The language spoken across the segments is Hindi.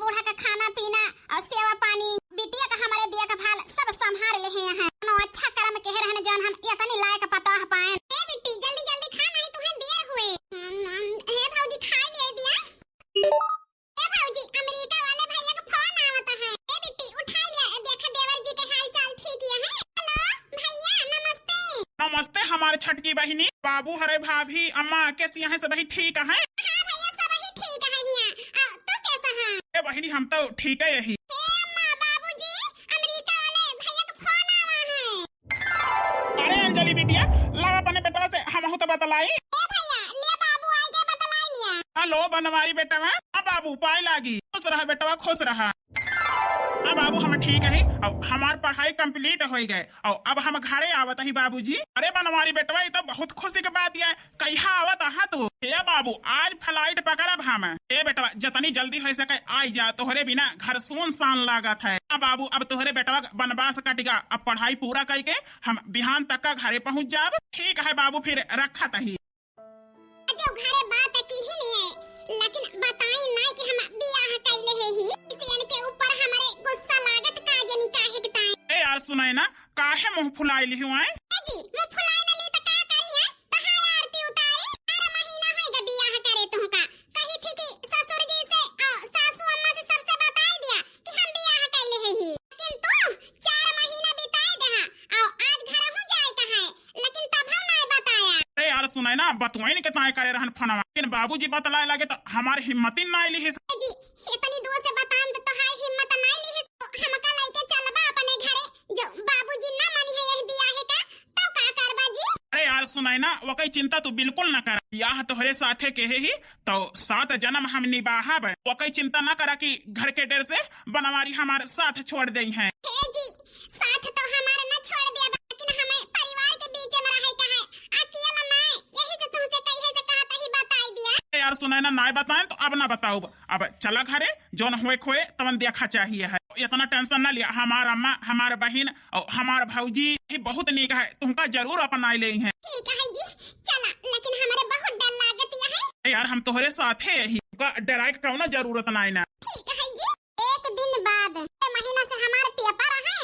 बूढ़ा का खाना पीना और सेवा पानी बिटिया का हमारे दिया का भाल सब संभाल ले हैं यहाँ नो अच्छा कर्म कह रहने जौन हम अपनी लायक पता पाए। ए बिट्टी जल्दी जल्दी खा नहीं तुम्हें देर हुए। हे भौजी खा ले दिया। ए भौजी अमेरिका वाले भैया का फोन आवता है। ए बिट्टी उठा लिया देखा देवर जी के हाल चाल ठीक है। हेलो भैया नमस्ते। नमस्ते हमारे छटकी बहिनी बाबू हरे भाभी अम्मा कैसी हैं सब ठीक है? बहिनी हम तो ठीक है यही। बाबूजी अमेरिका वाले भैया का फोन आवा है। अरे अंजलि बिटिया लगा अपने बेटवा से हम तो बतलाई। ए भैया ले बाबू आई के बतला लिया। हेलो बनवारी बेटवा बाबू पाई लागी खुश रहा बेटवा खुश रहा। बाबू हम ठीक है और हमार पढ़ाई कंप्लीट हो गए और अब हम घरे आवत ही बाबूजी। अरे बनवारी बेटवा ये तो बहुत खुशी के बात है कहिया आवत आहा तो। हे बाबू आज फ्लाइट पकड़ब हम। ए बेटवा जितनी जल्दी हो सके आई जा तोहरे बिना घर सुनसान लागत है। बाबू अब तोहरे बेटवा बनवास कटेगा अब पढ़ाई पूरा करके हम बिहान तक का घरे पहुँच जाब। ठीक है बाबू फिर रखा तही। जो घरे बात की ही नहीं है लेकिन बताई ना कि हम बियाह कैले है ही इसे के ऊपर हमारे गुस्सा लागत का जनी काहे के ताई। ए यार सुनाई ना काहे मुंह फुलाई ली हुआ है? जी मुंह फुलाई ना ली तो का करी है तहां आरती उतारी 4 महीना होएगा बियाह करे तुमका कही थी कि ससुर जी से सासू अम्मा से सबसे बता दिया कि हम बियाह कैले है ही लेकिन तू 4 महीना बिताए दहा और आज घर हो जाए कहा लेकिन तब हम नहीं बताया। अरे यार सुनाई ना बतवाई के ताए करे रहन फोनवा लेकिन बाबूजी बतलाए लगे तो हमारे हिम्मत ही ना ली है। जी इतनी दूर से बताम तो तोहार हिम्मत नहीं ली है तो हमका लेके चलबा अपने घरे जो बाबूजी ना मानी है यह बियाह का तब का करबा जी। अरे यार सुनाई ना वो कई चिंता तू बिल्कुल न कर बियाह तोहरे साथे के ही तो 7 जन्म हम निभाहब। वो कई चिंता न करा कि घर के डर से बनवारी हमारे साथ छोड़ दे हैं। जी साथ तो हमारे न छोड़ दिया लेकिन हमें परिवार के बीच में रहे का है अकेला ना यही से तुमसे कही है से कहता ही बताई दिया। यार सुनाई ना ना बताएं तो अब ना बताओ अब चला घरे जोन हुए खोए तवन देखा चाहिए है। इतना टेंशन न लिया हमारा अम्मा हमारे बहन और हमारे भौजी बहुत नीक है तुमका जरूर अपनाई ले हैं। ठीक है जी चला लेकिन हमारे बहुत डर लागत है। यार हम तोहरे साथ है यही डराए के कौनो जरूरत नहीं ना। ठीक है जी एक दिन बाद महीना से हमारे पेपर है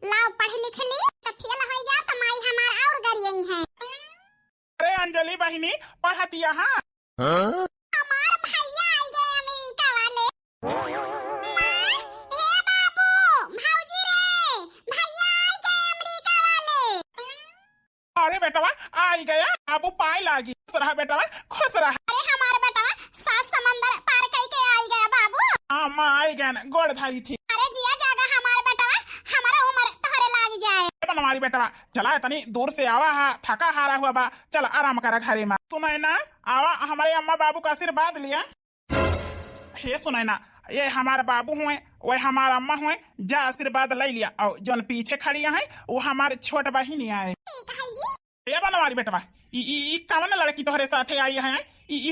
लाओ पढ़ लिख ली तो फेल हो जा तो माई हमार और गरियन है। अरे अंजलि बहिनी पढ़ती यहाँ हमार भैया आई गए अमेरिका वाले। हे बाबू भौजी रे भैया आई गए अमेरिका वाले। अरे बेटवा आई गया बाबू पाई लागी खुश रहा बेटवा खुश रहा। अरे हमारा बेटा 7 समंदर पार करके आई गया बाबू। हाँ माँ आई गया ना गोड़ धारी थी। अरे जिया जागा हमारा बेटा हमारा उम्र तोहरे लाग जाए। हमारी बेटवा चला इतनी दूर से आवा हा थका हारा हुआ बा चल आराम करा घरे में। सुनाई ना आवा हमारे अम्मा बाबू का आशीर्वाद लिया। हे सुनाई ना ये हमारे बाबू हुए वह हमारा अम्मा हुए जा आशीर्वाद ले लिया और जोन पीछे खड़ी है वो हमारे छोट बहिनी आए। ठीक है जी ये बनवारी बेटवा कौन लड़की तोहरे साथे आई है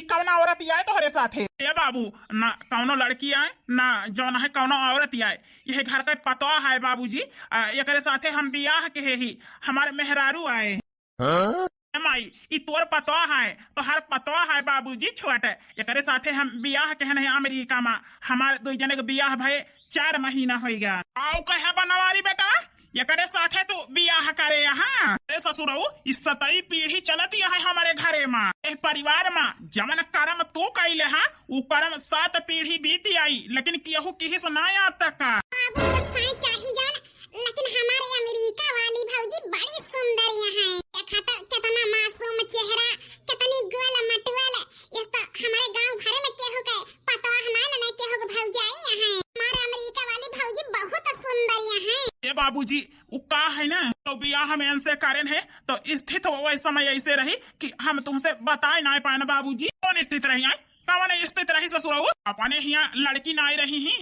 कौन औरत आए तोहरे साथे? ये बाबू ना कौनो लड़की आए ना जौन है कौनो औरत आए यह घर का पतवा है बाबूजी। एक साथे हम बियाह के ही हमारे मेहरारू आए। माई ई तोर पतवा है तो हर पतवा है बाबूजी छोटे एक साथे हम बियाह के नहीं अमेरिका में हमारे 2 जने के बियाह भये 4 महीना हो गया। आओ कहे बनवारी बेटा एकरे साथे तू बियाह करे यहाँ ससुरऊ इस 27 पीढ़ी चलती है हमारे घरे में एक परिवार में जमन कर्म तू कैले है वो कर्म 7 पीढ़ी बीती आई लेकिन केहू किसी से ना आता का। लेकिन हमारे अमेरिका वाली भौजी बड़ी सुंदर है देखा तो कितना मासूम चेहरा कितनी गोल मटवल ये तो हमारे गांव भर में केहू के पतवा हमारे न केहू के भौजाई है। हमारे अमेरिका वाली भौजी बहुत सुंदर है। ये बाबूजी वो का है ना तो बियाह में इनसे कारण है तो स्थित वो समय ऐसे रही कि हम तुमसे बताए ना पाए ना बाबूजी कौन स्थित रही है कौन स्थित रही ससुराऊ अपने यहाँ लड़की ना आई रही ही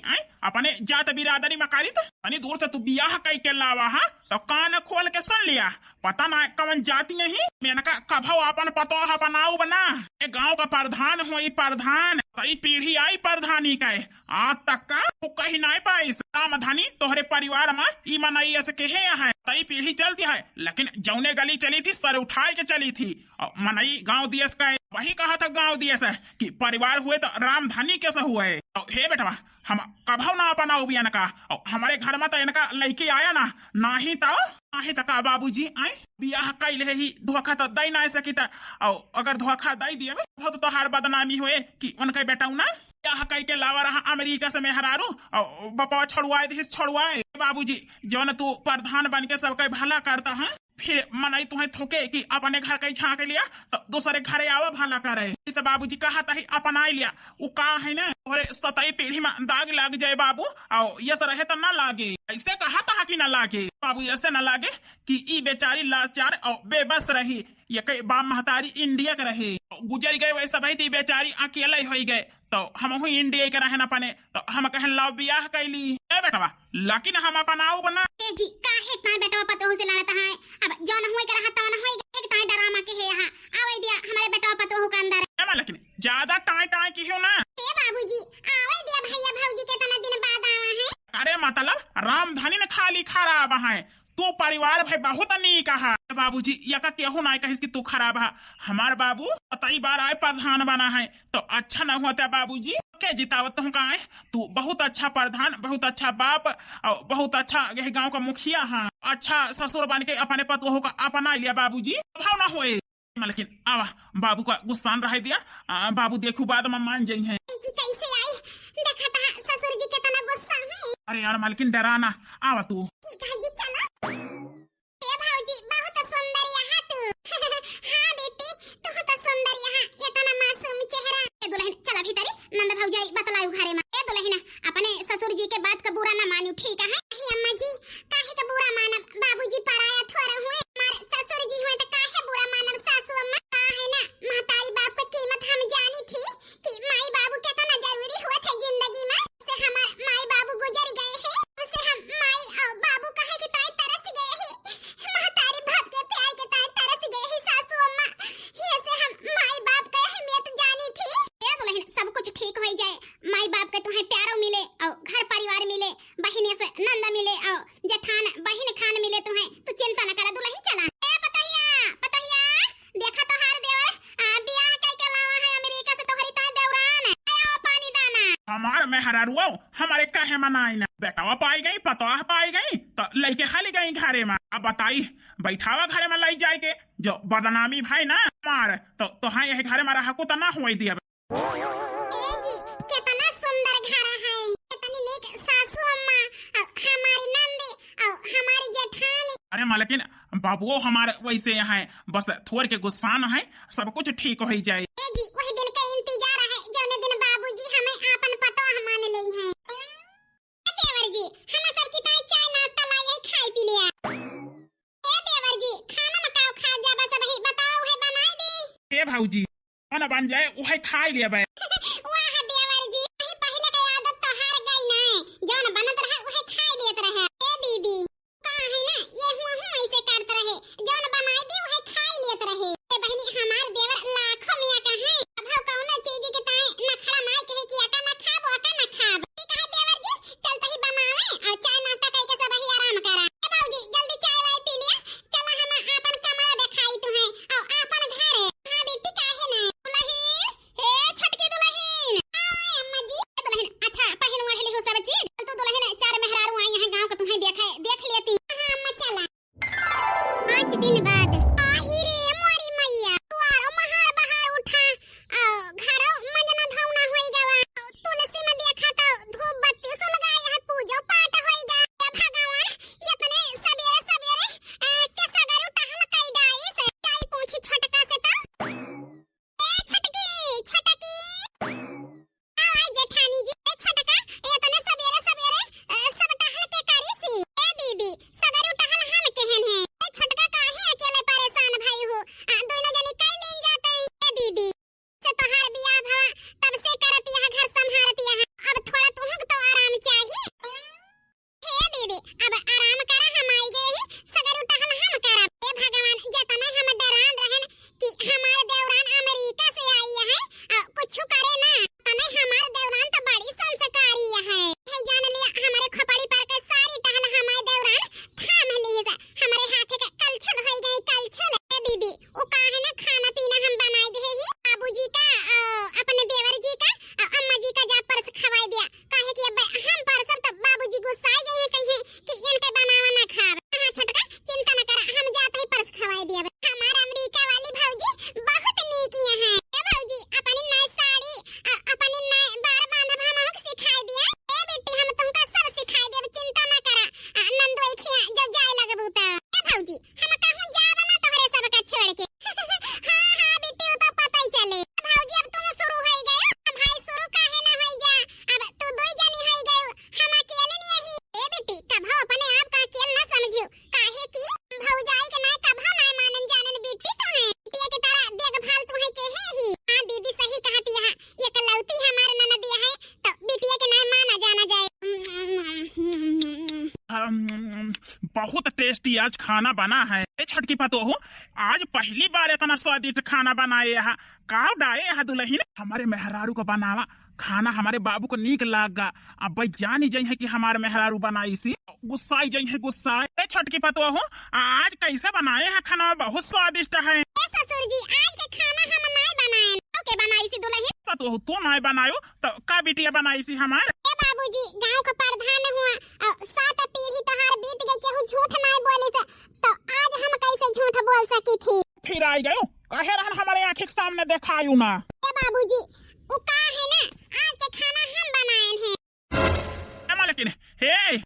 अपने जात बिरादरी मकारी तो दूर से तू बियाह कई के लावा हा तो कान खोल के सुन लिया पता ना कौन जाति नहीं मैंने कहा कभो अपन पतो बनाऊ बना गाँव का प्रधान हुई प्रधान कई पीढ़ी आई प्रधानी का आज तक का कहीं ना पाई रामधानी तोहरे परिवार में ई मनई ऐसे के है तई पीढ़ी चलती है, लेकिन जौने गली चली थी सर उठाए के चली थी। और मनई गांव दियस का है, वही कहा था गांव दियस है कि परिवार हुए तो रामधनी कैसे हुआ है। और हे बेटवा हम कभो ना अपनाऊ भी इनका, और हमारे घर में तो इनका लड़की आया ना ही तो का बाबूजी आए बियाह कैले ही धोखा तो दई ना सकी था। और अगर धोखा दई दिए बहुत तो हार बदनामी हुए कि उनके बेटाऊ ना बियाह कई के लावा रहा अमेरिका से मेहरारू और बपा छोड़वाए बाबूजी जो न तू प्रधान बन के सबका भला करता है, फिर मनई तुम्हें थोके कि अपने घर कहीं झाँक लिया तो दूसरे घरे आवा भला करे। इस बाबूजी कहा था ही अपना लिया वो कहा है ना और सताई पीढ़ी में दाग लग जाए बाबू, और यस रहे तो न लागे। ऐसे कहा था कि न लागे बाबू, ऐसे न लागे कि ई बेचारी लाचार और बेबस रही, ये कई बाप महतारी इंडिया के रहे गुजर गए, वैसे भाई बेचारी अकेले हो गए तो हम इंडिया के रहे न पने तो हम कहन लाओ बियाह कैली बेटवा, लेकिन हम अपनाऊ बना जी काहे ता बेटवा पतो से लड़ता है। अब जो न होई के रहता न होई के ता डरामा के है यहां आवे दिया हमारे बेटवा पतो के अंदर है, लेकिन ज्यादा टाई की हो ना ए बाबूजी आवे दिया भैया भौजी के तना दिन बाद आवा है। अरे मतलब रामधनी ने खाली खराब है, तू परिवार भाई बहुत नी कहा बाबूजी यका केहू ना कहिस कि तू खराब है। हमार बाबू कई बार आए प्रधान बना है तो अच्छा न हुआ बाबूजी के जितावत हूँ का तू बहुत अच्छा प्रधान, बहुत अच्छा बाप और बहुत अच्छा गांव का मुखिया है, अच्छा ससुर बन के अपने पतोह का अपना लिया बाबूजी भाव ना हुए। लेकिन आवा बाबू का गुस्सा रह दिया, बाबू देखू बाद में मान जाई है। कैसे आई देखा था ससुर जी के तना गुस्सा है। अरे यार मालकिन डराना आवा तू हमार में हरारुआ हमारे कहे मनाई ना बेटावा पाई गई पतवाह पाई गई तो लइके खाली गई घरे में। अब बताई बैठावा घरे में लाई जाए के जो बदनामी भाई ना मार तो हाँ यही घरे में रहा को तो ना हुई दिया। कितना सुंदर घर है, कितनी नेक सासू अम्मा और हमारी नंदी और हमारी जेठानी। अरे मालकिन बाबुओ हमारे वैसे यहाँ है, बस थोड़ के गुस्सान है, सब कुछ ठीक हो जाए। जी वही दिन का इंतजार है जौने दिन बाबूजी हमें आपन पतो मान ले हैं। देवर जी हम सब की ताई चाय नाश्ता लाई खाई पी लिया। ए देवर जी खाना मकाओ खा जा बस वही बताओ है बनाई दे। ए भाऊजी खाना बन जाए वही खा लिया बे। वाह देवर जी वही पहले की आदत तो हार गई ना, जौन बनत रहे वही खाई लेत रहे। ए दीदी कहां है ना ये हुआ ऐसे करत रहे, जौन बनाई दी वही खाई लेत रहे। ए बहनी हमार देवर लाखों मियां का है, अब कौनो चीज के ताई नखड़ा नाई कहे कि अका न खाबो अका न खाब। ठीक है देवर जी चलते ही बनावे और चाय नाश्ता करके सब ही आराम करा। ए बाबूजी जल्दी चाय वाय पी लिया, चला हम आपन कमरा दिखाई तुहे और आपन घर है। हां बेटी काहे ना दुल्हन हे छटके दुल्हन आए अम्मा जी। दुल्हन अच्छा पहन ओढ़ली हो सब चीज तो दुल्हन चार मेहरारू आई यहां गांव का तुम्हें देख लेती। हां अम्मा चला 5 दिन बाद आही रे मोरी मैया तुआरो महार बहार उठा घरो मंजना धौना होई गवा, तुलसी में देखा तो धूप बत्ती सो लगाई है, पूजो पाठ होई गा। हे भगवान इतने सवेरे सवेरे के सगरो टहल कई डाई से चाई पूछी छटका से तो ए छटकी आवाज जेठानी जी छटका इतने सवेरे सवेरे सब टहल के करी सी। ए दीदी सगरो टहल हम केहन है, ए छटका काहे अकेले परेशान भाई हो, दोनों जने कई लेन जाते हैं। ए दीदी से तोहार बियाह भवा तब से करत यहां घर संभालत यहां, अब थोड़ा तुहक तो आराम चाहिए। हे दीदी अब आराम करा हम आई गए ही सगरो टहल हम करब। ए भगवान जतने हम डरान रहन कि हमारे देवरान अमेरिका से आई है कुछ करे ना, तने हमार देवरान तो बहुत टेस्टी आज खाना बना है। छटकी पतोहू, आज पहली बार इतना स्वादिष्ट खाना बनाए है। का डाए है दुल्हन, हमारे मेहरारू को बनावा खाना हमारे बाबू को नीक लागा। अब भाई जान ही जाई है कि हमारे मेहरारू बनाई सी, गुस्साई जाई है गुस्साए। छटकी पतोहू, आज कैसे बनाए हैं खाना, बहुत स्वादिष्ट है। ससुर जी आज के खाना हम नहीं बनाए, के बनाई सी दुल्हन। पतोहू तू नहीं बनायो तो का बिटिया बनाई सी हमारे। बाबूजी गांव का प्रधान हुआ, 7 पीढ़ी तोहार बीत गई, केहू झूठ नहीं बोली से, तो आज हम कैसे झूठ बोल सकी थी। फिर आई गयो कहे रहन हमारे आंखें के सामने देखायू ना। बाबूजी वो का है ना, आज के खाना हम बनाए हैं। लेकिन हे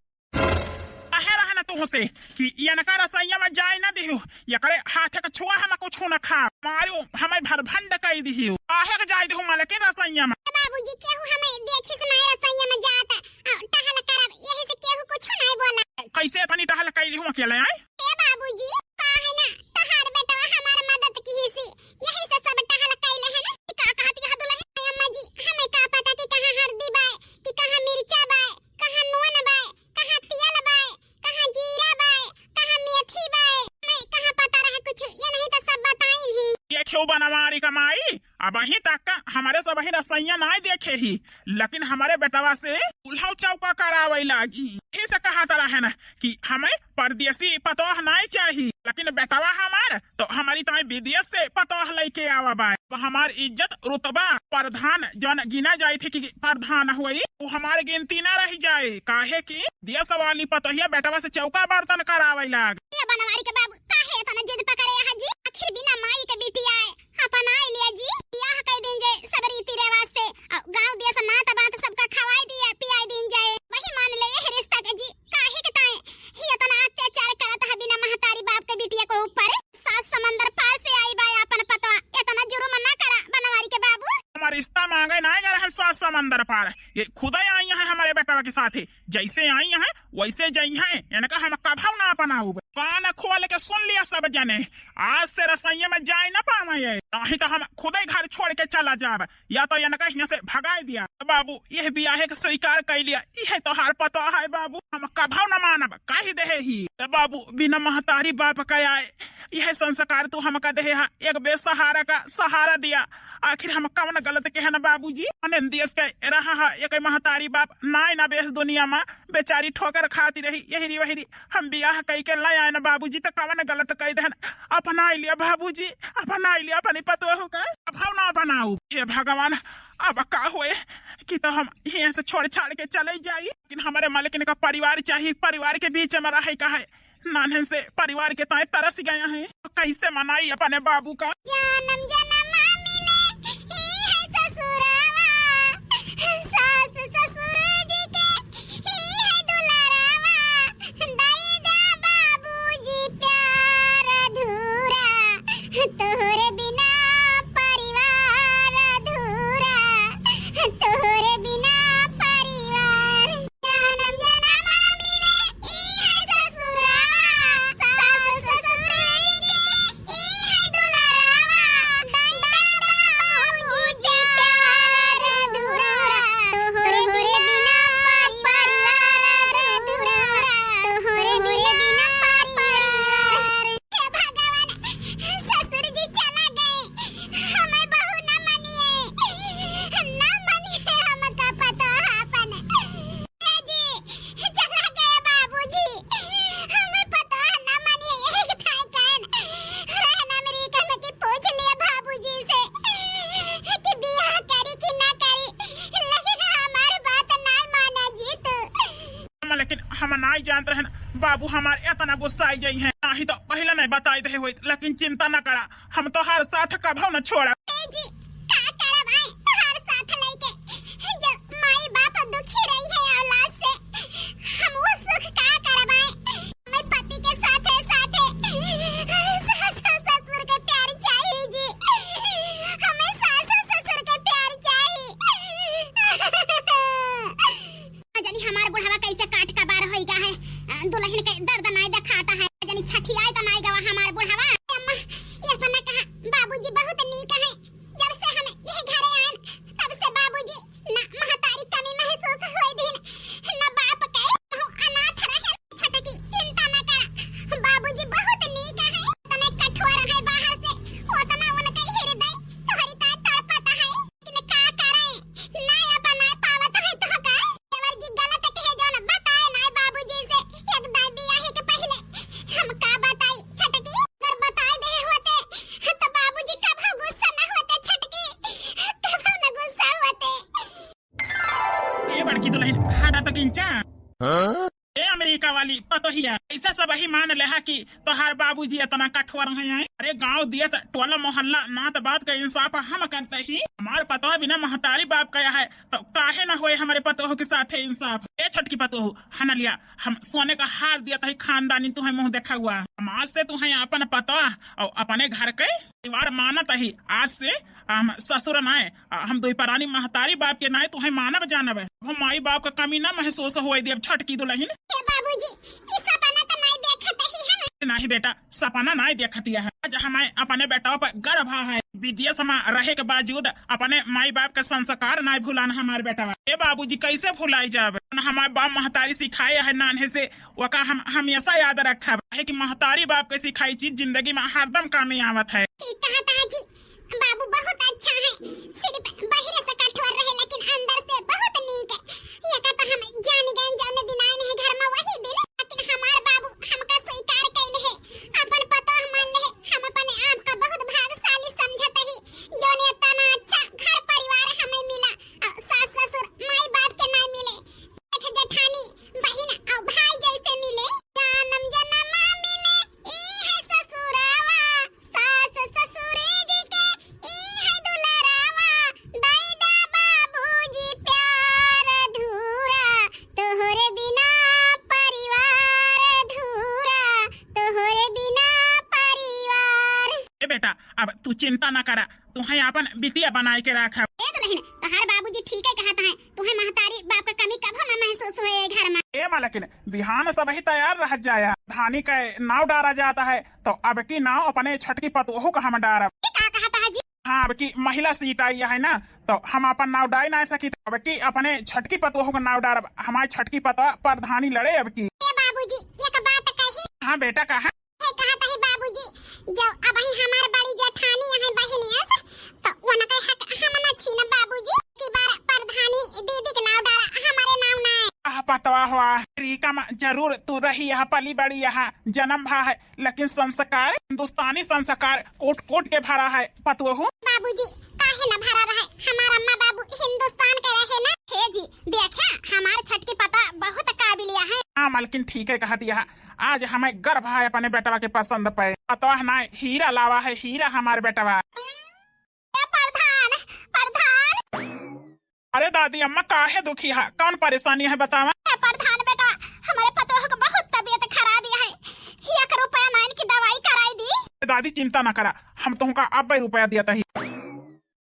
कहे रहन तू से कि ये नका रसैया में जाए ना दिहु, ये करे हाथ के छुआ हम कुछ न खा मारू, हमें भरभंड कई दिहु काहे के जाए दिहु माले के रसैया में। बाबूजी केहू हमें देखी से नहीं रसैया में जाता टहल करब, यही से केहू कुछ नहीं बोला। कैसे तनी टहल कई दिहु अकेले आई। ए बाबूजी काहे ना तोहार बेटा हमार मदद की सी, यही से सब टहल कइले है ना। का कहती है दुल्हन अम्मा जी, हमें का पता कि कहां हल्दी बाय, कि कहां मिर्चा बाय, कहां नून बाय, कहां तेल बाय, कहां जीरा बाय, कहां मेथी बाय, हमें कहां पता रहे कुछ, ये नहीं तो सब बताई ही। ये क्यों बनवारी कमाई, अब ही तक हमारे सब ही रसैया नहीं देखे ही, लेकिन हमारे बेटवा से उल्हा चौका करावे लागी। ही से कहा तरह है ना कि हमें परदेसी पतोह नहीं चाहिए, लेकिन बेटवा हमार तो हमारी तो विदेश से पतोह लेके आवा बाय। हमार इज्जत रुतबा प्रधान जन गिना जाए थे कि प्रधान हुई, वो हमारे गिनती न रह जाए, काहे कि देश वाली पतोहिया बेटवा से चौका बर्तन करावे लाग। ये बनवारी के बाबू काहे इतना जिद पकड़े है जी, आखिर बिना माई के बेटी आए अपना लिया जी, ब्याह कई दिन जे सब रीति रिवाज से गांव देश नात बात सबका खवाई दिया पियाई दिन जाए, वही मान ले ये रिश्ता के जी। काहे के ताए ही इतना अत्याचार करत है बिना महतारी बाप के बिटिया को ऊपर, सात समंदर पार से आई बाय अपन पता, इतना जुर्म ना करा बनवारी के बाबू। हमारा रिश्ता मांगे ना गए 7 समंदर पार, ये खुद ही आई है हमारे बेटवा के साथ, जैसे आई है वैसे जाई है, इनका हम कभाव ना अपनाऊ। कान खोल के सुन लिया सब जने, आज से रसोई में जाए ना पावे, नहीं तो हम खुद ही घर छोड़ के चला जाब, या तो इनका यहाँ से भगा दिया। बाबू यह ब्याह के स्वीकार कर लिया, यह तो हार पता है बाबू, हम कभाव न मानब कही दे ही। बाबू बिना महतारी बाप का आए, यह संस्कार तू हमका दे है, एक बेसहारा का सहारा दिया, आखिर हम कौन गलत के है ना बाबूजी। देश के रहा है एक महतारी बाप नाय ना बेस दुनिया में, बेचारी ठोकर खाती रही, यही वही हम ब्याह कई के लाए आए ना बाबूजी, तो कौन गलत कह दे अपना लिया बाबूजी, अपना लिया अपनी पतोह का, अब हम ना बनाऊ। हे भगवान अब का हुए कि तो हम यहाँ से छोड़ छाड़ के चले जाए, लेकिन हमारे मालिक का परिवार चाहिए, परिवार के बीच में रहे का है, नाने से परिवार के ताए तरस गया है, तो कैसे मनाई अपने बाबू का। जन्म जन्म मिले ही है ससुरावा, सास ससुर जी के ही है दुलारावा, दाई दा बाबूजी प्यार अधूरा, तोहरे बिना परिवार अधूरा, तोहरे बिना परिवार। जन्म जन्म मिले ही है ससुरावा, सास ससुर जी के ही है दुलारावा, दाई दा बाबूजी प्यार अधूरा, तोहरे बिना परिवार अधूरा, तोहरे बिना परिवार। हे भगवान ससुर जी चला गए, हमें बहू न मनिए, न मनिए हमका पता अपन जी चला गए बाबूजी, हमें पता न मनिए, यही थाई कहन रहन अमेरिका में कि पूछ लिया बाबूजी से कि बियाह करी कि ना करी, लेकिन हमारी बात नहीं माना जी तू। लेकिन हम नहीं जानते हैं बाबू, हमारे इतना गुस्सा आई गई है, नहीं तो पहले नहीं बताई दे हुई, लेकिन चिंता न करा, हम तो हर साथ कभाव न छोड़ा। ए जी का करब आए तोहार साथ लेके, जब माई बाप दुखी रही है औलाद से, हम वो सुख का करब आए, हमें पति के साथे साथे सास ससुर के प्यार चाहिए जी, हमें सास ससुर के प्यार चाहिए। जानी हमार बुढ़ावा कैसे काट का बार होई गा है, दुल्हन के दर्द नहीं दिखाता है, जानी छठियाई तो नहीं गवा हमार बुढ़ावा। अम्मा ये समय कहा बाबूजी बहुत नीक है, बड़की दुल्हन हाड़ा तो किंचा ए अमेरिका वाली पतोहिया ऐसा सब ही मान ले कि तोहार बाबूजी इतना कठोर हैं। अरे गांव देश टोला मोहल्ला नात बात का इंसाफ हम करते ही हमारे पतोह बिना महतारी बाप कया है तो काहे न होए हमारे पतोह के साथ है इंसाफ। ए छोटकी पतोह हन लिया हम सोने का हार दिया था खानदानी तुम्हें मुंह देखा हुआ समाज से तुम्हें अपन पतोह और अपने घर के परिवार मानत ही। आज से हम ससुर नाय हम दो परानी महतारी बाप के नाय तुम्हें मानव जानब हम माई बाप का कमी न महसूस हुए दी। अब छोटकी दुल्हन बाबूजी इस सपना तो नहीं देखत ही है नहीं बेटा सपना नहीं देखती है। आज हमें अपने बेटाओं पर गर्व है विदेश में रहे के बावजूद अपने माई बाप का संस्कार नहीं भूलाना हमारे बेटा। ए बाबूजी कैसे भुलाई जब हमारे बाप महतारी सिखाए है नान्हे से वका हम हमेशा याद रखा है कि महतारी बाप के सिखाई चीज जिंदगी में हरदम काम आवत है। बाबू बहुत अच्छा है सिर्फ बाहर से कठोर रहे लेकिन अंदर से बहुत नीक है। ये का तो हम जान गए जाने दिन आए नहीं घर में वही दिन लेकिन हमार बाबू हमका स्वीकार कैले है अपन पता हम मान ले हम अपने आप का बहुत भाग्यशाली समझत ही जोने इतना अच्छा घर परिवार हमें मिला और सास ससुर माई बाप के नहीं मिले एक जेठानी बहन और भाई जैसे मिले जन्म जन्म मिले ई है ससुरावा सास ससुर जी के ई है दुलारावा दैदा बाबूजी प्यार अधूरा तोहरे बिना परिवार अधूरा तोहरे बिना परिवार। ए बेटा अब तू चिंता न करा तुम्हें अपन बिटिया बनाए के रखा। ए दुल्हन तोहार बाबूजी ठीक है कहता है तुम्हें महतारी बाप का कमी कभो न महसूस होए घर में। ए मालकिन बिहान सब ही तैयार रह जाया धानी का नाव डारा जाता है तो अब की नाव अपने छटकी पतोहू का हम डारब। का कहता है जी? हाँ अब की महिला सीट आई है ना तो हम अपन नाव डाल ना सकी तो अब की अपने छटकी पतोहू का नाव डारब। हमारी छटकी पतोह प्रधानी लड़े अब की। ए बाबूजी एक बात कही। हाँ बेटा कहा कहता है बाबूजी जो अब ही हमार बड़ी जेठानी है बहनिया तो वो न कहे हक हम न छीन बाबूजी की बार प्रधानी दीदी के नाम डाला हमारे नाम ना है। पतवा हुआ रीका में जरूर तू रही यहाँ पली बड़ी यहाँ जन्म भा है लेकिन संस्कार हिंदुस्तानी संस्कार कोट कोट के भरा है पतवहू। बाबूजी काहे न भरा रहे हमारा अम्मा बाबू हिंदुस्तान के रहे ना। हे जी देखा हमारे छटकी पता बहुत काबिलिया है। हाँ मालकिन ठीक है कहा दिया आज हमें गर्व है अपने बेटवा के पसंद पे पतवा ना हीरा लावा है हीरा हमारे बेटवा। प्रधान प्रधान अरे दादी अम्मा काहे दुखी है कौन परेशानी है बतावा। प्रधान बेटा हमारे पतोह को बहुत तबीयत खराब है 1 रुपया नाइन की दवाई कराई दी। दादी चिंता न करा हम तुमका अब रुपया दिया था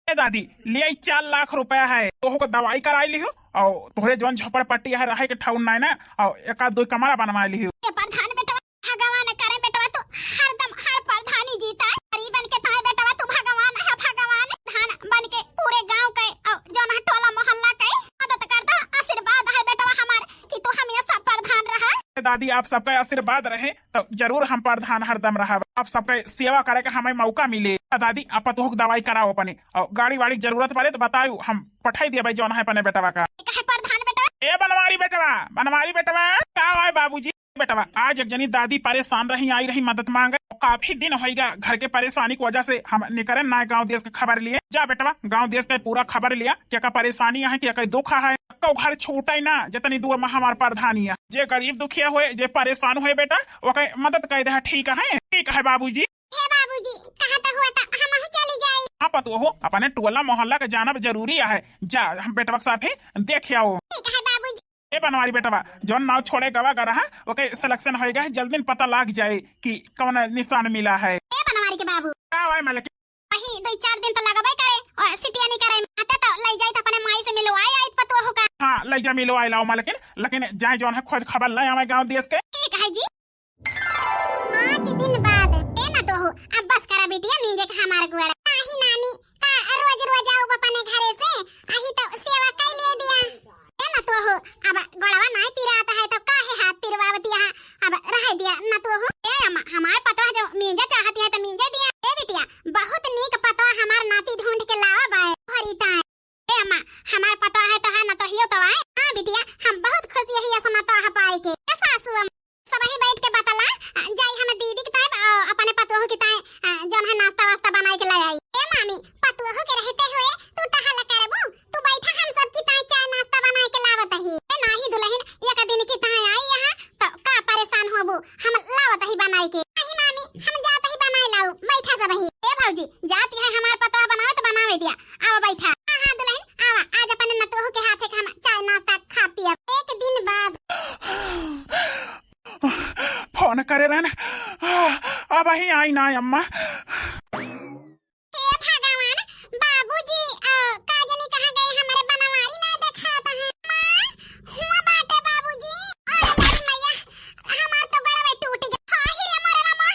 दादी ले 4 लाख रुपया है तोह को दवाई कराई लिहो और तोहरे जौन झोपड़पट्टी है रहे के ठाउन नहीं ना और एक दो कमरा बनवा लिहो। प्रधान बेटा भगवान करे बेटा तो हरदम हर प्रधानी जीता है गरीबन के ताए बेटा तू भगवान है भगवान धान बन के पूरे गांव के और जौन टोला मोहल्ला के मदद करता आशीर्वाद है बेटा हमार कि तू हमेशा प्रधान रहा। दादी आप सबका आशीर्वाद रहे तो जरूर हम प्रधान हरदम रहा आप सबका सेवा करे के हमें मौका मिले। दादी आप तो दवाई कराओ अपने और गाड़ी वाड़ी जरूरत पड़े तो बताओ हम पठाई दिया भाई जौन है अपने बेटवा का। प्रधान बेटा ए बनवारी बेटवा का है बाबूजी बेटवा आज एक जनी दादी परेशान रही आई रही मदद मांगे काफी दिन होगा घर के परेशानी की वजह से हम निकले ना गांव देश की खबर लिए जा बेटवा गांव देश का पूरा खबर लिया क्या का परेशानी है क्या दुख है घर छूटा ही ना जितनी दूर में हमारे प्रधानी है जे गरीब दुखिया हुए जे परेशान हुए बेटा वो मदद कर दे। ठीक है बाबूजी। बाबूजी कहता हुआ था हम चली जाए। हाँ पतो हो अपने टोला मोहल्ला का जानब जरूरी है जा हम बेटवा के साथ देख आओ। ठीक है बाबूजी। ए बनवारी बेटवा जौन नाव छोड़े गवा गरा ओके सिलेक्शन होएगा जल्दी पता लग जाए कि कौन निशान मिला है। ए बनवारी के बाबू मतलब वही 2-4 दिन तो लगबे करे और सिटिया नहीं करे आते तो ले जाई तो अपने माई से मिलवाई आई पतो होगा। हाँ ले जा मिलवाई लाओ लेकिन जाए जौन है खोज खबर ले हमारे गांव देश के। ठीक है जी। 5 दिन बाद ए ना तो हो अब बस करा बेटिया नीचे के हमारे गुआड़ा आही नानी का रोज आओ अपने घरे से आही तो सेवा कई ले दिया ए ना तो हो अब गोड़वा नहीं पीरा आता है तो काहे हाथ पिरवावती है अब रह दिया ना तो हो। ए अम्मा हमार पतो जो मींजा चाहती है तो मींजा दिया। ए बेटिया बहुत नीक पतो हमार नाती ढूंढ के लावा बाए हरीता है। ए अम्मा हमार पतो है तो है ना तो हियो तो आए। हां बेटिया हम बहुत खुशी है समता है पाए के। ए सासू सब ही बैठ के बतला जाई हम दीदी के ताए अपने पतो के ताए जोन है नाश्ता वास्ता बनाई के ले आई। ए मामी पतो के रहते हुए तू टहल करबो तू बैठा हम सब की ताए चाय आई ना अम्मा। हे भगवान, बाबूजी का जाने कहाँ गए, हमारे बनवारी ना दिखाता है। माँ, हुआ बाटे बाबूजी। अरे मोरी मैया, हमार तो गड़वे टूट गए। हाय रे मोरे रामा,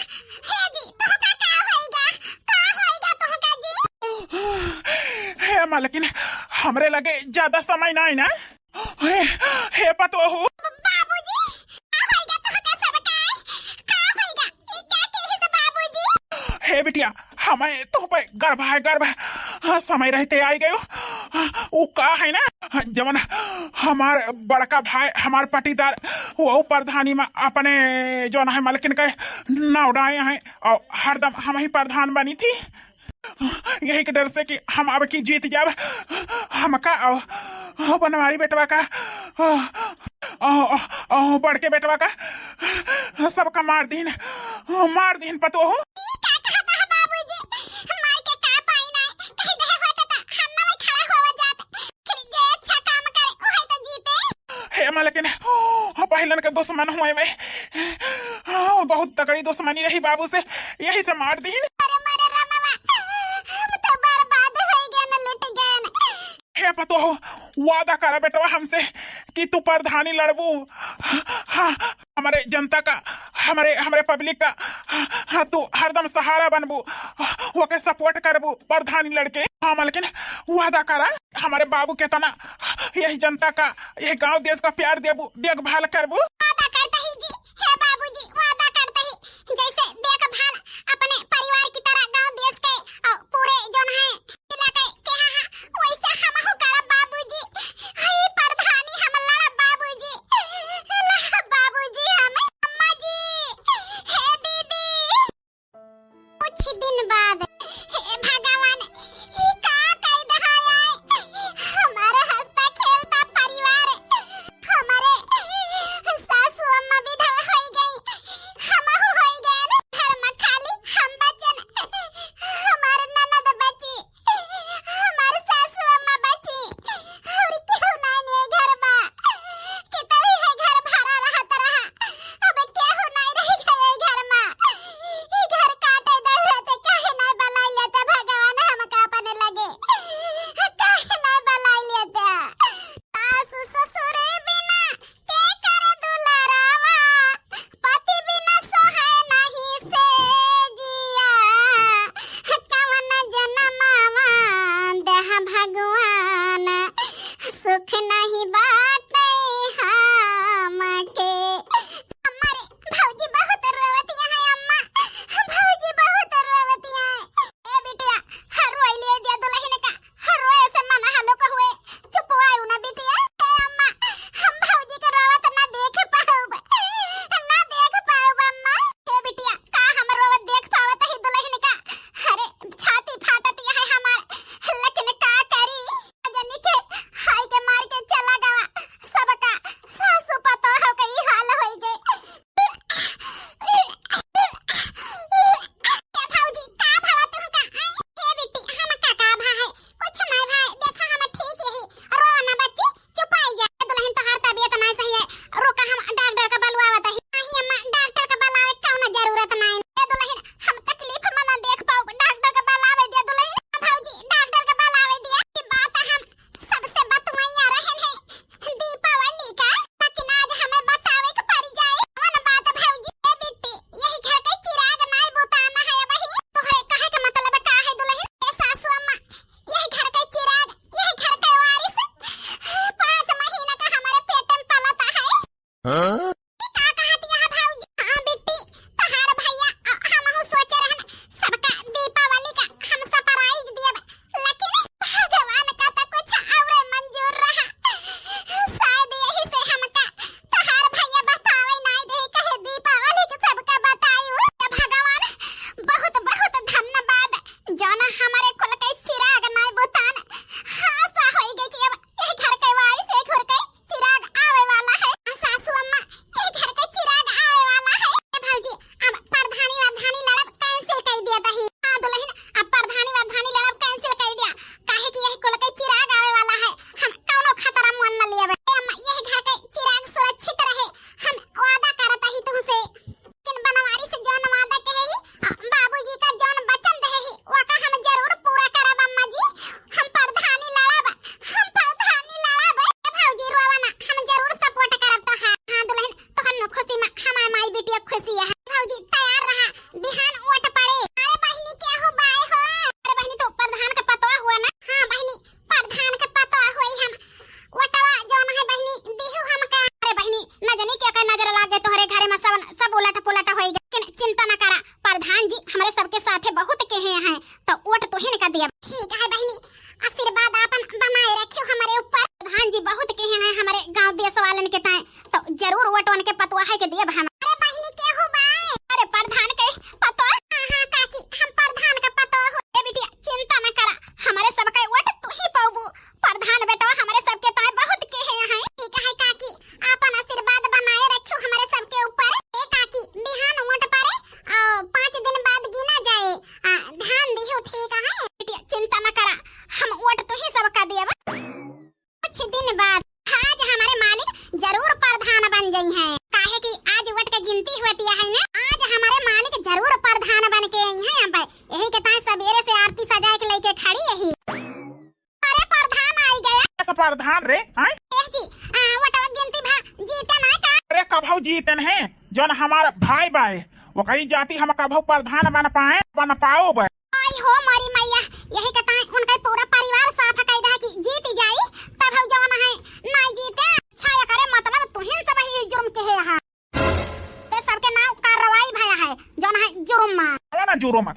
हे जी तोहका का होइगा तोहका जी? हे अम्मा, लेकिन हमरे लगे ज्यादा समय ना आई ना। हे पतोहू बाबूजी, का होइगा तोहका सब काय? का होइगा? ई क्या कहे से बाबूजी? हे बिटिया, हमें तो पे गर्भ है गर्भ। समय रहते आई गयो। वो का है ना, जवन हमार बड़का भाई हमार पटीदार वो प्रधानी में अपने जो है मलकिन के नौडाए हैं और हरदम हम ही प्रधान बनी थी। यही के डर से कि हम अब की जीत जब हमका बनवारी बेटवा का बड़के बेटवा का सबका मार दीन पतो हो। का कहता है बाबूजी? मार के का पाई ना, कहीं दे होता था हन्ना में खड़ा होवा जात। फिर जे अच्छा काम करे ओहे तो जीते। हे मां, लेकिन पहलन के दुश्मन हुए में बहुत तगड़ी दुश्मनी रही बाबू से, यही से मार दीन। अरे मारे रामा, हम तो बर्बाद हो गए न, लुट गए न। हे पतो हो, वादा करा बेटवा हमसे कि तू प्रधानी लड़बू। हाँ, हमारे जनता का, हमारे पब्लिक का, हाँ, तू हरदम सहारा बनबू, वो के सपोर्ट करबू प्रधानी लड़के। हाँ, लेकिन वादा करा हमारे बाबू के तना यही जनता का, यही गांव देश का प्यार देबू, देखभाल करबू। वादा करता ही जी, हे बाबूजी वादा करता ही। जैसे देखभाल अपने परिवार की तरह गांव देश के और पूरे जोन है इलाके के हां वैसे हम हो करब बाबूजी। हई प्रधानी हम लड़ा बाबूजी, लड़ा बाबूजी हम। अम्मा जी, हे दीदी। कुछ दिन बाद हे भगवान, ई का कह दहाया हमारे हंसता खेलता परिवार, हमारे सासू अम्मा विधवा हो गई, हमहु हो गए न। घर में खाली हम बचन, हमारे ननद बची, हमारे सासू अम्मा बची, और क्यों नहीं है घर में? कितनी है घर भरा रहत रहा, अब क्यों नहीं रह गए घर में? ई घर काटे दौड़ते काहे नहीं बनाई लेते भगवान, हमका अपने लगे काहे नहीं बनाई लेते? सासु ससुर बिना के कर दुलारावा, पति बिना सोहे नहीं से जिया, कवन जनमावा देह भगवान, सुख नहीं बाटे हमके। हमारे भौजी बहुत रोवतिया है अम्मा, भौजी बहुत रोवतिया है। ए बिटिया, हर रोई ले दिया दुल्हन का, हर रोए से मन हलो को हुए, चुप आयु ना बिटिया। ए अम्मा, हम भौजी के रोवत ना देख पाऊब अम्मा। ए बिटिया, का हम रोवत देख पावत ही दुल्हन का? अरे छाती फाटत है हमार, लेकिन का करी? जनी के हाय के मार के चला गवा सबका, सासू पतो हो गई हाल होई गए। ए भौजी, का भावा तुमका? ए बेटी, हम का भा है? कुछ नहीं भाई, देखा हम ठीक यही। रो ना बच्ची, चुप आई जा। दुल्हन तोहार तबीयत नहीं सही है, रोका हम डॉक्टर का बुलवावत है। नहीं अम्मा, डॉक्टर का बुलावे कौनो जरूरत नहीं। ए दुल्हन, हम तकलीफ में ना देख पाऊ, डॉक्टर का बुलावे दिया दुल्हन। भौजी, डॉक्टर का बुलावे दिया। ये बात हम सबसे बतवैया रहन है दीपावली का, लेकिन आज हमें बतावे के पड़ जाए। कौन बात भौजी? ए बेटी, यही घर के चिराग नहीं बुताना है वही तोहरे कहे का मतलब का है दुल्हन? ए सासू अम्मा, यही घर के चिराग, यही घर के वारिस 5 महीना का हमारे पेट में पलता है। का कहती है भौजी? हां बेटी, तहार भैया हमहु सोचे रहन सबका दीपावली का हम सरप्राइज दियब, लेकिन भगवान का तो कुछ और मंजूर रहा। शायद यही से हमका तहार भैया बतावे नहीं दे, कहे दीपावली के सबका बतायु। भगवान बहुत बहुत धन्यवाद, जाना हमारे कुल के चिराग नहीं बुतान। आशा होई गई कि अब एक घर के वारिस एक घर के चिराग आवे वाला है। सासू अम्मा, कहे के दिए हम। अरे बहिनी के हो बाए? अरे प्रधान के पतो? हां काकी हम प्रधान का पतो हो। ए बिटिया चिंता न करा, हमारे सब का वोट तू ही पाबू। प्रधान बेटा हमारे सबके ताए बहुत के है यहाँ। ठीक है काकी, आपन आशीर्वाद बनाए रखियो हमारे सबके ऊपर। ए काकी बिहान वोट पड़े और 5 दिन बाद गिना जाए, ध्यान दियो ठीक है। बिटिया चिंता न करा, हम वोट तो ही सबका देब। कुछ दिन बाद आज हमारे मालिक जरूर प्रधान बन गई हैं। काहे कि आज वोट की गिनती होती है ना, आज हमारे मालिक जरूर प्रधान बन के आई हैं। यहाँ पर यही के ताए सवेरे से आरती सजा के लेके खड़ी यही। अरे प्रधान आई गया। ऐसा प्रधान रे आए जी वोट गिनती भा जीते ना का? अरे कभू जीतन है जोन हमारा भाई बाए वो कहीं जाती हम कभू प्रधान बन पाओ बे। आई हो मारी मैया, यही के ताए उनका पूरा परिवार साफ कह रहा कि जीत जाई तब हम जवान है नहीं जीते छाया करे मतलब तुहिन सब ही जुर्म के है। हां ते सबके नाम कार्रवाई भया है जोन है जुर्म में।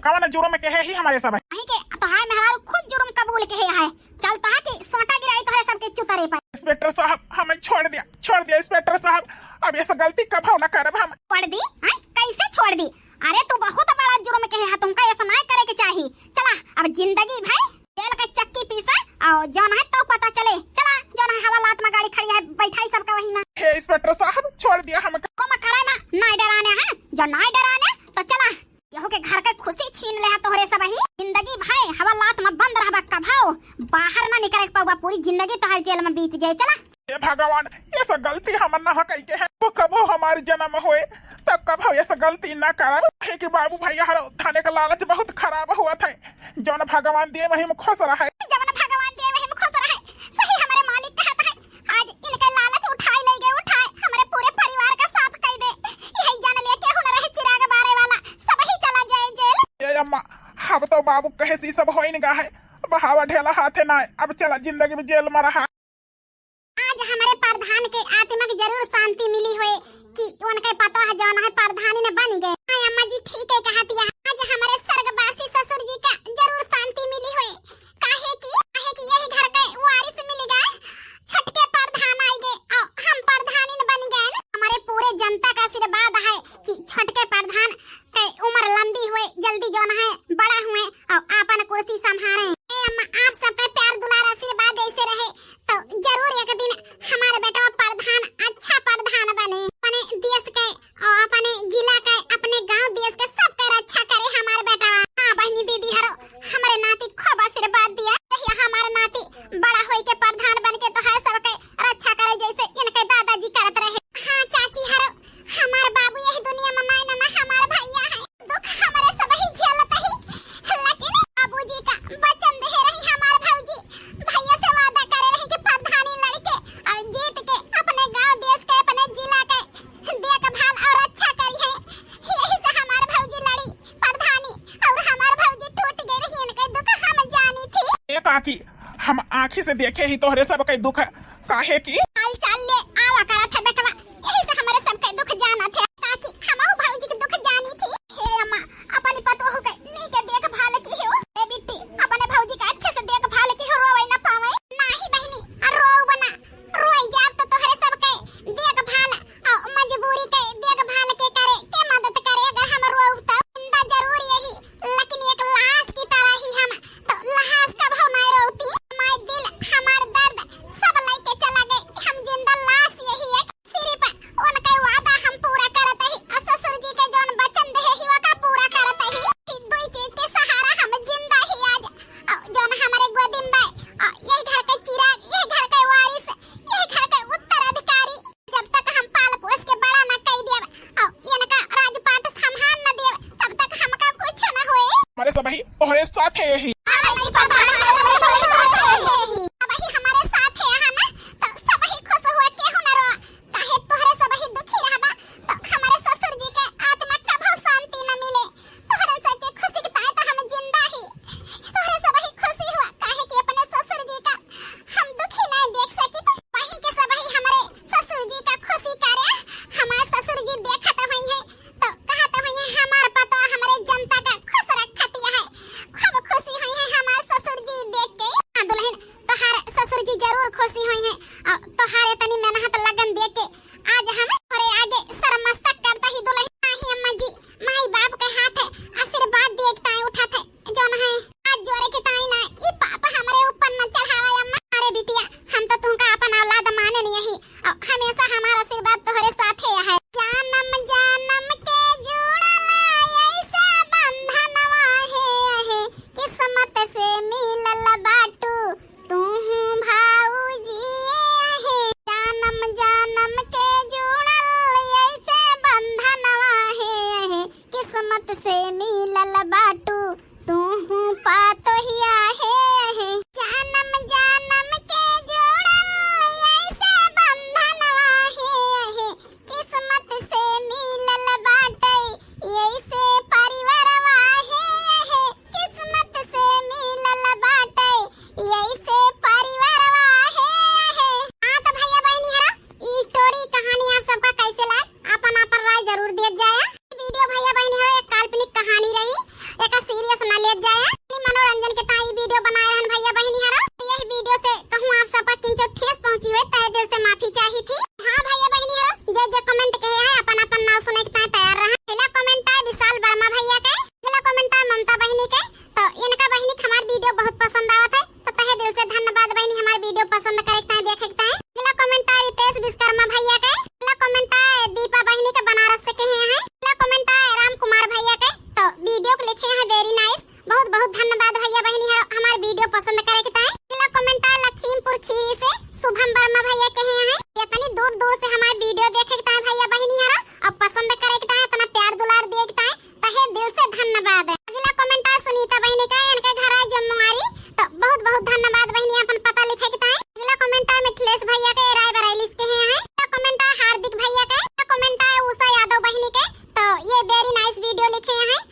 कवन जुर्म के है ही हमारे सब नहीं के तो हाय मेहरारू खुद जुर्म कबूल के है। चलता है कि सोटा गिराई तो है सबके चुतरे पर। इंस्पेक्टर साहब हमें छोड़ दिया इंस्पेक्टर साहब, अब ऐसा गलती कभू न करब हम। छोड़ दी? कैसे छोड़ दी? अरे तू बहुत बड़ा जुर्म के है, तुमका ऐसा नहीं करे के चाहिए। चला अब जिंदगी भाई जेल का चक्की पीसा और जौन है तो पता चले। चला जौन है हवालात में गाड़ी खड़ी है बैठाई सबका वही में। हे इंस्पेक्टर साहब छोड़ दिया हम। करे में नहीं डराने हैं, जो नहीं डराने तो चला यहो के घर के खुशी छीन ले है तोहरे सब ही। जिंदगी भाई हवालात में बंद रहबा कभाओ बाहर ना निकले पाऊबा, पूरी जिंदगी तोहर जेल में बीत जाए। चला हे भगवान ऐसा गलती हम न कह के है, वो कभू हमारे जन्म होए तब कभू ऐसा गलती न करब। है कि बाबू भैया हर थाने का लालच बहुत खराब हुआ था, जौन भगवान दिए वही में खुश रहे। जवन भगवान दिए वही में खुश रहे, सही हमारे मालिक कहता है। आज इनका लालच उठाए ले गए, उठाए हमारे पूरे परिवार का साथ कह दे। यही जान लिया के हुन रहे चिराग बारे वाला सब ही चला जाए जेल। ये अम्मा अब तो बाबू कहे सी सब होई न है, बहावा ढेला हाथे ना, अब चला जिंदगी में जेल में रहा। आज हमारे प्रधान के आत्मा की जरूर शांति मिली हुई कि उनके पता है जौन है प्रधानी ने बन गए। हां अम्मा जी ठीक है कहती है। आज हमारे स्वर्गवासी ससुर जी का जरूर शांति मिली हुई। काहे कि यही घर के वारिस मिल गए, छटके प्रधान आई गए और हम प्रधानी ने बन गए। हमारे पूरे जनता का आशीर्वाद है कि छटके प्रधान के उम्र लंबी हुए, जल्दी जौन है बड़ा हुए और अपन कुर्सी संभाले। अम्मा आप सबका प्यार दुलार आशीर्वाद ऐसे रहे तो जरूर एक दिन हमारे बेटा प्रधान अच्छा प्रधान बने, अपने देश के और अपने जिला के अपने गांव देश के सब का रक्षा करे हमारे बेटा। हां बहनी दीदी हरो हमारे नाती खूब आशीर्वाद दिया, यही हमारे नाती बड़ा होई के प्रधान बन के तो है सबके रक्षा करे जैसे इनके दादाजी करत रहे। हां चाची हरो हमारे बाबू यही दुनिया में नहीं ना हमारे भैया है, दुख हमारे सब ही झेलत ही, लेकिन बाबूजी का वचन दे रही हमारे भौजी भैया से वादा करे रही कि प्रधानी लड़के और जीत के अपने गांव देश के अपने जिला के देखभाल और अच्छा करी है। यही से हमारे भौजी लड़ी प्रधानी और हमारे भौजी टूट गई रही, इनके दुख हम जानी थी। एक आखी हम आँखी से देखे ही तोहरे सब के दुख काहे की चाल ले आवा करा था बेटवा, यही से हमारे सब के दुख जाना थे ताकि हम भौजी के दुख जानी थी। हे अम्मा अपनी पतो हो गई नी के देखभाल की हो। ए बिट्टी अपने भौजी का अच्छे से देखभाल की हो, रोवे ना पावे नाही बहनी रोव बना रोई जाब तो तोहरे सब के देखभाल और मजबूरी के देखभाल के करे के मदद करे। अगर हम रोव तो जिंदा जरूर यही, लेकिन एक लाश की तरह ही हम तो लाश का भाव नहीं रोती। हमारे दिल हमारे दर्द सब लेके चला गए, हम जिंदा लाश यही है। सिर्फ उनका वादा हम पूरा करते ही और ससुर जी के जौन वचन दे ही वो का पूरा करते ही। दो चीज के सहारा हम जिंदा ही आज जौन हमारे गोदी में यही घर के चिराग, यही घर के वारिस, यही घर के उत्तराधिकारी जब तक हम पाल पोस के बड़ा न कई देव और इनका राजपाट संभाल न देव तब तक हमका कुछ न होए। हमारे सब ही तोहरे साथ है यही। हमारे साथ है है ना तो सब ही खुश हुए केहू न रो। काहे तोहरे सब ही दुखी रहबा तो हमारे ससुर जी के आत्मा कभो शांति न मिले। तोहरे सब के खुशी के ताए तो हम जिंदा ही तोहरे सब ही खुशी हुआ। काहे कि अपने ससुर जी का हम दुखी नहीं देख सकी तो वही के सब ही हमारे ससुर जी का खुशी करे। हमारे ससुर जी देखत हुई है तो कहत हुई है हमार पता हमारे जनता का खुश रखती है, खूब खुशी हुई है हमारे ससुर जी देख के। दुल्हन तोहार ससुर जी जरूर खुशी हुई है और तोहारे तनी मेहनत लगन देख के आज हम तोरे आगे शर्मा हमेशा हमारा आशीर्वाद तोहरे साथे है। जानम जानम के जुड़ल ऐसा बंधनवा है, किस्मत से मिलल बाटू तू भाऊजी है। जानम जानम के जुड़ल ऐसे बंधनवा है, किस्मत से मिलल बाटू तू पातोहिया है। जानम जानम के जुड़ल ऐसे बंधनवा है, किस्मत से मिलल बाटे ऐसे परिवारवा है, किस्मत से मिलल बाटे ऐसे परिवारवा है। हाँ तो भैया बहनी हरा ई स्टोरी कहानी आप सबका कैसे लगा अपन अपन राय जरूर दिया जाए। वीडियो भैया बहनी हरा एक काल्पनिक कहानी रही, एक सीरियस न ले जाए, मनोरंजन के ताई वीडियो बनाए रहन भैया बहनी हरा। यही वीडियो से कहूँ आप सबका किंचो ठेस पहुंची हुई तहे दिल से माफी चाही थी। हाँ भैया बहनी हरा जे कमेंट कहे है अपन अपन नाम सुने के तैयार रहा। पहला कमेंट है विशाल वर्मा भैया के, अगला कमेंट है ममता बहनी के। तो इनका बहनी हमार वीडियो बहुत पसंद आवत है, तो तहे दिल से धन्यवाद बहनी हमार वीडियो पसंद करे के देखे के। अगला कमेंट है रितेश विश्वकर्मा भैया के, अगला कमेंट है दीपा बहनी के बनारस से कहे हैं, अगला कमेंट है राम कुमार भैया के। तो वीडियो को लिखे हैं वेरी नाइस, बहुत बहुत धन्यवाद भैया बहनी हमारे वीडियो पसंद करे के ताए। अगला कमेंट है लखीमपुर खीरी से शुभम वर्मा भैया कहे हैं, इतनी दूर दूर से हमारे वीडियो देखे के ताए भैया बहनी हरा और पसंद करे के ताए, इतना प्यार दुलार दिए के ताए, तहे दिल से धन्यवाद। अगला कमेंट है सुनीता बहनी का, इनके घर है जमुआरी, तो बहुत बहुत धन्यवाद बहनी अपन पता लिखे के ताए। अगला कमेंट है मिथिलेश भैया के, रायबरेली से कहे हैं। अगला कमेंट है हार्दिक भैया के, अगला कमेंट है उषा यादव बहनी के। तो ये वेरी नाइस वीडियो लिखे हैं,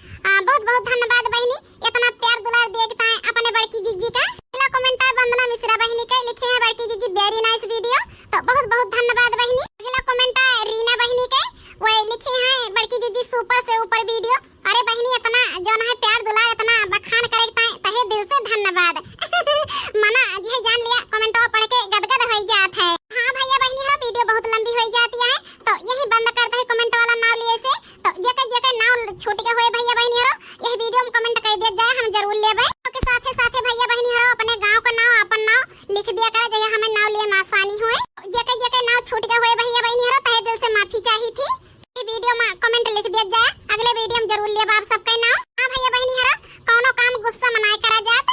बहुत बहुत धन्यवाद बहनी इतना प्यार दुलार दिए के ताए अपने बड़की जीजी का। अगला कमेंट है वंदना मिश्रा बहनी के, लिखे हैं बड़की जीजी वेरी नाइस वीडियो, तो बहुत बहुत धन्यवाद बहनी। अगला कमेंट है रीना बहनी के, वो लिखे हैं बड़की जीजी सुपर से ऊपर वीडियो। अरे बहनी इतना जो है प्यार दुलार इतना बखान करे के ताए, तहे दिल से धन्यवाद। मना ये जान लिया कमेंट पढ़ के गदगद हो जात है। हाँ भैया बहनी हरा वीडियो बहुत लंबी हो जाती है, तो यही बंद करते हैं कमेंट वाला नाम लिए से। तो जेके जेके नाम छूट गए हुए भैया बहनी हरा यही वीडियो में कमेंट कर दिया जाए, हम जरूर लेबे। के साथे साथे भैया बहनी हरा अपने गांव का नाम अपन नाम लिख दिया करे, जय हमें नाम लिए में आसानी हुए। जेके जेके नाम छूट गए हुए भैया बहनी हरा तहे दिल से माफी चाही थी। ये वीडियो में कमेंट लिख दिया जाए, अगले वीडियो में जरूर लेबे आप सबका नाम। हां भैया बहनी हरा कोनो काम गुस्सा मनाए करा जात,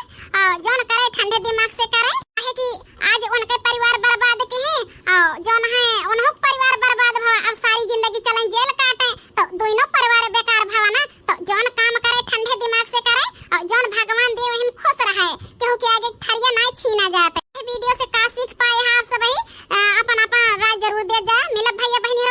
जौन करे ठंडे दिमाग से करे, काहे कि आज उनके परिवार बर्बाद के हैं और जौन है उनहु परिवार बर्बाद भवा, अब सारी जिंदगी चलन जेल काटे, तो दोनों परिवार बेकार भवा ना। तो जौन काम करे ठंडे दिमाग से करे और जौन भगवान दे वही में खुश रहे, क्योंकि आगे थरिया नहीं छीना जाता। वीडियो से का सीख पाए हैं आप सब, अपन अपन राय जरूर दिया जाए। मिलब भैया बहनी